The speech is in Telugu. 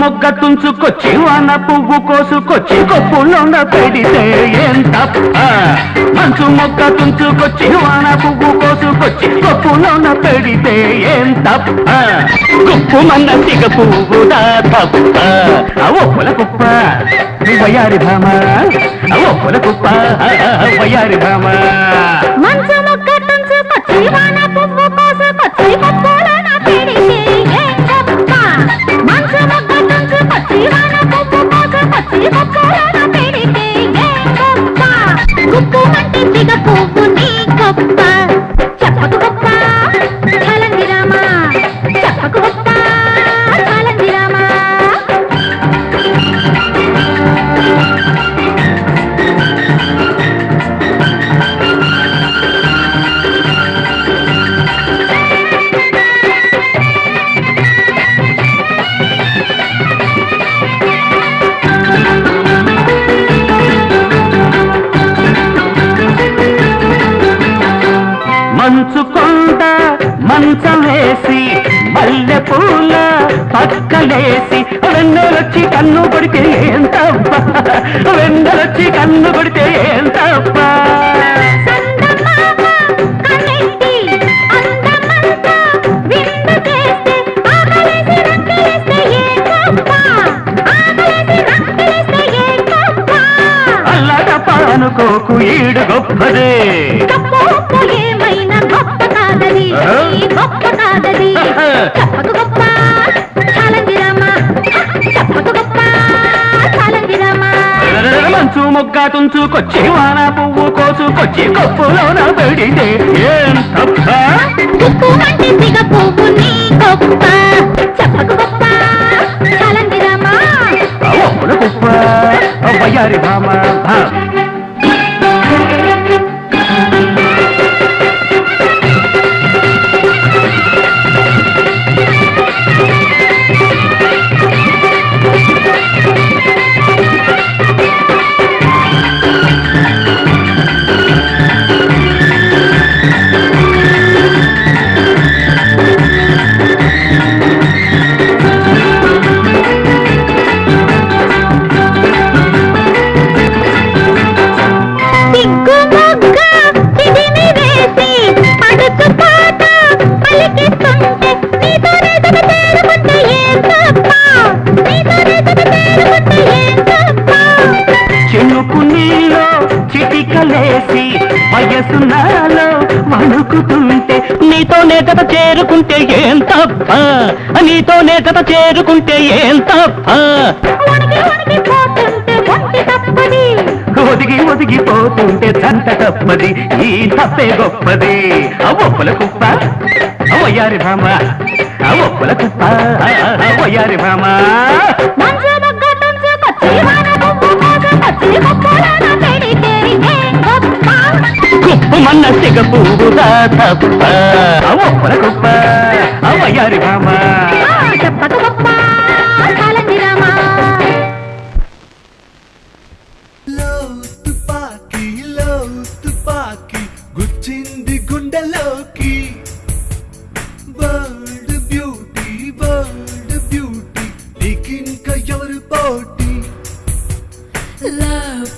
మొగ్గ తుంచుకొచ్చి వాన పువ్వు కోసుకొచ్చి కొప్పులోన పెడితే ఏం తప్ప. మంచు మొగ్గ తుంచుకొచ్చి వాన పువ్వు కోసుకొచ్చి కొప్పులోన పెడితే ఏం తప్ప. గుప్పు మన్న సిగ పువ్వుదా తప్ప. ఒప్పుల కుప్ప వయ్యారి భామ, ఒప్పుల కుప్ప వయ్యారి భామ. మంచు మొగ్గ తుంచుకొచ్చి వాన పువ్వు కోసుకొచ్చి కొప్పులోన పెడితే ఏం తప్ప. మంచు మొగ్గ తుంచుకొచ్చి వాన పువ్వు కోసుకొచ్చి కొప్పులోన పెడితే ఏం గొప్ప. గుప్పు మంటే సిగ పువ్వు నీ గొప్ప. చెప్పకు గొప్ప చలంది రామ, చెప్పకు గొప్ప చలంది రామ. మంచు కొండ మంచం వేసి మల్లె పూల పక్కలేసి వెన్నెలొచ్చి కన్ను కొడితే ఏం తప్ప. వెన్నెలొచ్చి కన్ను కొడితే ఏం తప్ప. అల్లటప్ప అనుకోకు ఈడు గొప్పదే. ఏమైనా గొప్ప కాదది, గొప్ప కాదది. చెప్పకు గొప్ప చాలంది రామ, చెప్పకు గొప్ప చాలంది రామ. మంచు మొగ్గ తుంచుకొచ్చి వాన పువ్వు కోసుకొచ్చి కొప్పులోన పెడితే ఏం తప్ప. గుప్పు మంటే సిగ పువ్వు నీ గొప్ప. చెప్పకు గొప్ప చాలంది రామ. ఒప్పుల కుప్ప వయ్యారి భామ. చెనుకు నీలో చిటికలేసి వయసు నాలో వణుకుతుంటే నీతోనే జత చేరుకుంటే ఏం తప్ప. నీతోనే జత చేరుకుంటే ఏం తప్ప. ఒదిగి ఒదిగిపోతుంటే చంట తప్పది, ఈ తప్పే గొప్పది. ఒప్పుల కుప్ప వయ్యారి భామ, ఒప్పుల కుప్ప వయ్యారి భామ. గుప్పు మన్న సిగ పువ్వుదా తప్ప. ఒప్పుల కుప్ప వయ్యారి భామ. చెప్పకు గొప్ప చాలంది రామ. తుపాకి గుచ్చింది గుండెలోకి. వరల్డ్ బ్యూటీ నీకింక ఎవరు పోటీ. Love